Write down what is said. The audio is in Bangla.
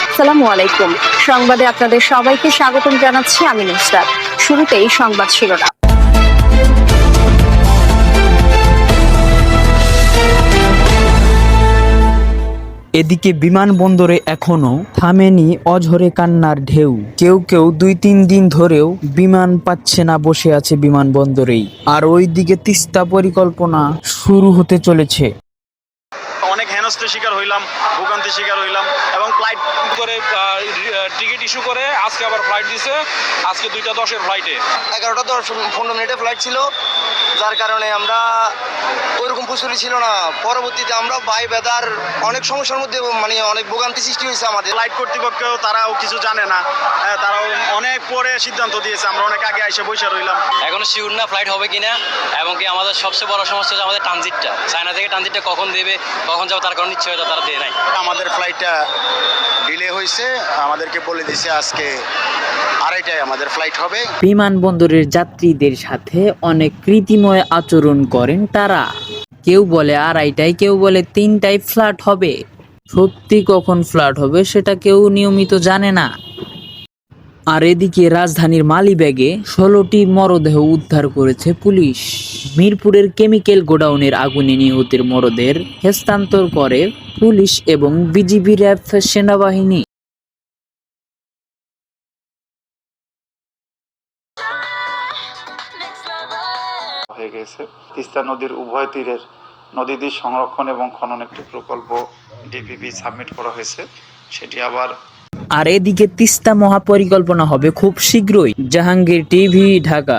আসসালামু আলাইকুম। সংবাদে আপনাদের সবাইকে স্বাগতম জানাচ্ছি আমি নুসরাত। শুরুতেই সংবাদ শিরোনাম। এদিকে বিমানবন্দরে এখনো থামেনি অঝরে কান্নার ঢেউ। কেউ কেউ 2-3 দিন ধরেও বিমান পাচ্ছে না, বসে আছে বিমানবন্দরেই। আর ওইদিকে তিস্তা পরিকল্পনা শুরু হতে চলেছে। অনেক হেনস্থার শিকার হইলাম, ভোগান্তির শিকার হইলাম এবং ফ্লাইট করে টিকিট ইস্যু করে আজকে আবার ফ্লাইট দিছে। আজকে 2:10-এর ফ্লাইটে 11:15 ফ্লাইট ছিল, যার কারণে আমরা ওইরকম প্রস্তুতি ছিল না। পরবর্তীতে আমরা বাই বেদার অনেক সমস্যার মধ্যে অনেক ভোগান্তি সৃষ্টি হয়েছে আমাদের। ফ্লাইট কর্তৃপক্ষ তারাও কিছু জানে না, তারাও অনেক পরে সিদ্ধান্ত দিয়েছে। আমরা অনেক আগে এসে বসে রইলাম। এখনো শিওর না ফ্লাইট হবে কিনা, এবং কি আমাদের সবচেয়ে বড় সমস্যা হচ্ছে আমাদের ট্রানজিটটা। চায়না থেকে ট্রানজিটটা কখন দেবে, কখন যাবে, তার কোনো নিশ্চয়তা তারা দেয় নাই। আমাদের ফ্লাইটটা ডিলে হয়েছে, আমাদেরকে বলে দিয়েছে আজকে 2:30টায় আমাদের ফ্লাইট হবে। বিমানবন্দরের যাত্রীদের সাথে অনেক কৃত্রিময় আচরণ করেন তারা। কেউ বলে 2:30টায়, কেউ বলে 3টায় ফ্লাইট হবে। সত্যি কখন ফ্লাইট হবে সেটা কেউ নিয়মিত জানে না। আর এদিকে রাজধানীর মালিবাগে 16টি মরদেহ উদ্ধার করেছে পুলিশ। মিরপুরের কেমিক্যাল গোডাউনের আগুনে নিহতের মরদেহ হস্তান্তর করে পুলিশ এবং বিজিবি, র্যাব, সেনাবাহিনী। হয়ে গেছে। তিস্তা নদীর উভয় তীরের নদীদ্বীপ সংরক্ষণ এবং খনন একটি প্রকল্প ডিপিপি সাবমিট করা হয়েছে, সেটি আবার। আর এদিকে তিস্তা মহাপরিকল্পনা হবে খুব শীঘ্রই। জাহাঙ্গীর টিভি, ঢাকা।